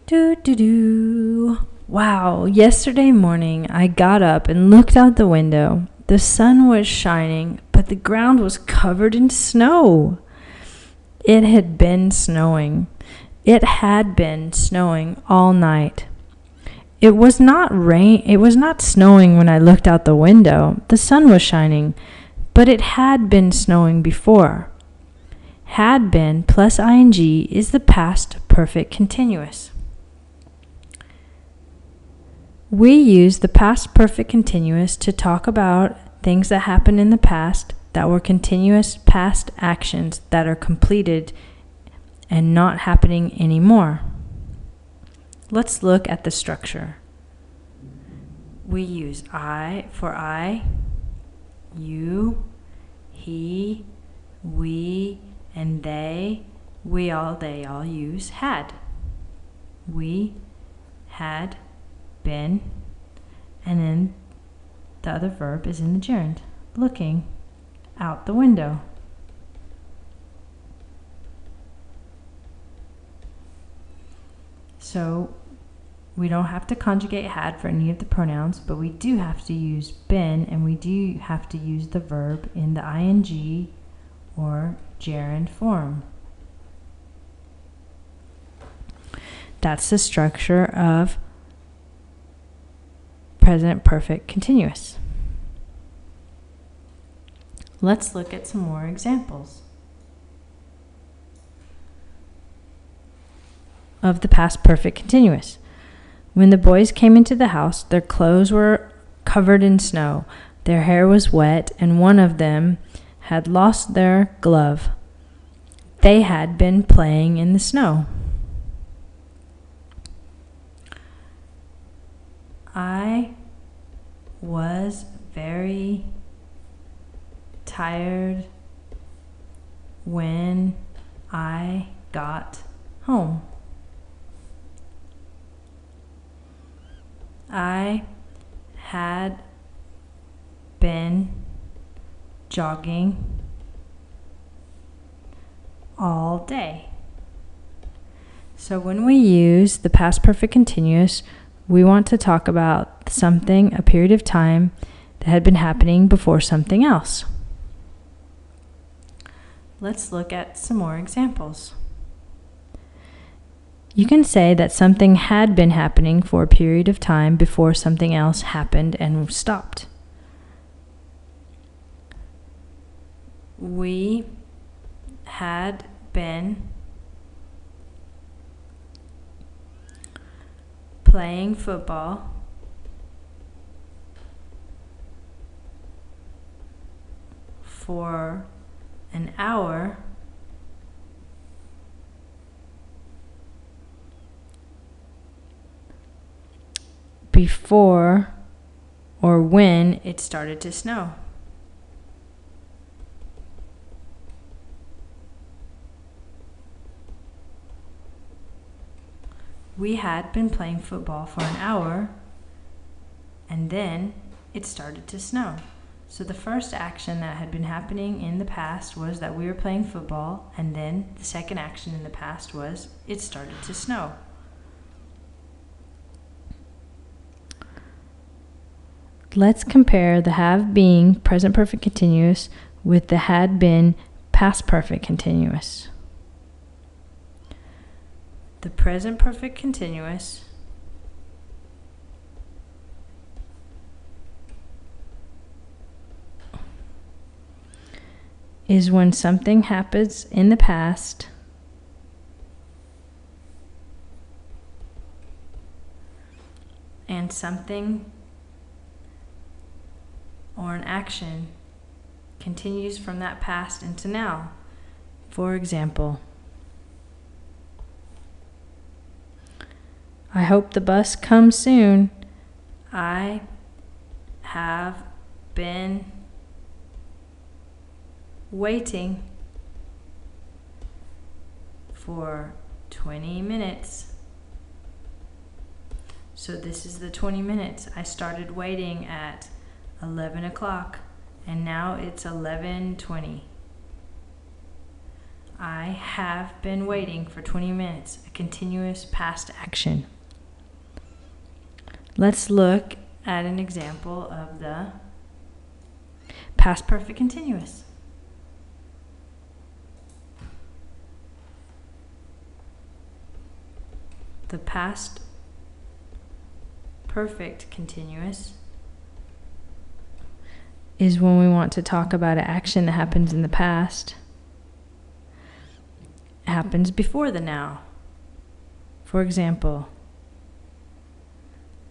Do do do. Wow, yesterday morning I got up and looked out the window. The sun was shining, but the ground was covered in snow. It had been snowing. It had been snowing all night. It was not snowing when I looked out the window. The sun was shining, but it had been snowing before. Had been plus ing is the past perfect continuous. We use the past perfect continuous to talk about things that happened in the past that were continuous past actions that are completed and not happening anymore. Let's look at the structure. We use I for I, you, he, we, and they all use had. We had been, and then the other verb is in the gerund, looking out the window. So we don't have to conjugate had for any of the pronouns, but we do have to use been, and we do have to use the verb in the ing or gerund form. That's the structure of present perfect continuous. Let's look at some more examples of the past perfect continuous. When the boys came into the house, their clothes were covered in snow, their hair was wet, and one of them had lost their glove. They had been playing in the snow. I was very tired when I got home. I had been jogging all day. So when we use the past perfect continuous, we want to talk about something, a period of time that had been happening before something else. Let's look at some more examples. You can say that something had been happening for a period of time before something else happened and stopped. We had been playing football for an hour before or when it started to snow. We had been playing football for an hour and then it started to snow. So the first action that had been happening in the past was that we were playing football, and then the second action in the past was it started to snow. Let's compare the have been present perfect continuous with the had been past perfect continuous. The present perfect continuous is when something happens in the past and something or an action continues from that past into now. For example, I hope the bus comes soon. I have been waiting for 20 minutes. So this is the 20 minutes. I started waiting at 11 o'clock and now it's 11:20. I have been waiting for 20 minutes, a continuous past action. Let's look at an example of the past perfect continuous. The past perfect continuous is when we want to talk about an action that happens in the past. It happens before the now. For example,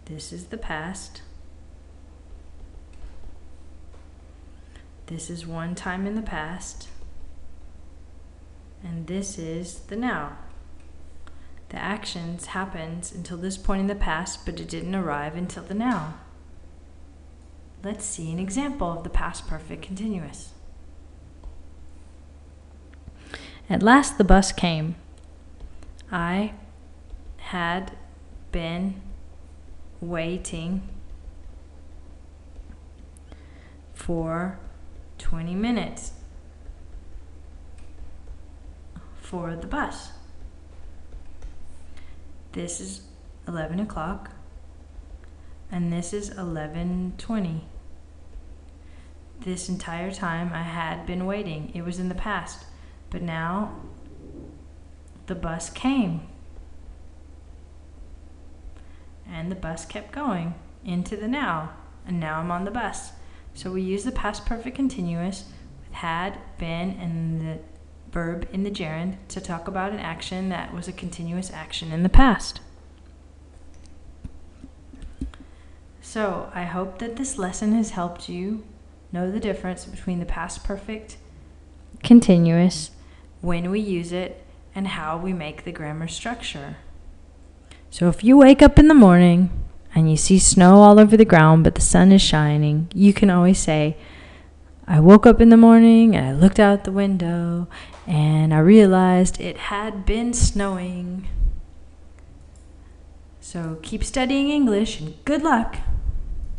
this is the past. This is one time in the past. And this is the now. The actions happens until this point in the past, but it didn't arrive until the now. Let's see an example of the past perfect continuous. At last the bus came. I had been waiting for 20 minutes for the bus. This is 11 o'clock and this is 11:20. This entire time I had been waiting. It was in the past, but now the bus came and the bus kept going into the now, and now I'm on the bus. So we use the past perfect continuous with had, been, and the verb in the gerund to talk about an action that was a continuous action in the past. So I hope that this lesson has helped you know the difference between the past perfect continuous, when we use it, and how we make the grammar structure. So if you wake up in the morning and you see snow all over the ground but the sun is shining, you can always say, I woke up in the morning and I looked out the window and I realized it had been snowing. So keep studying English and good luck.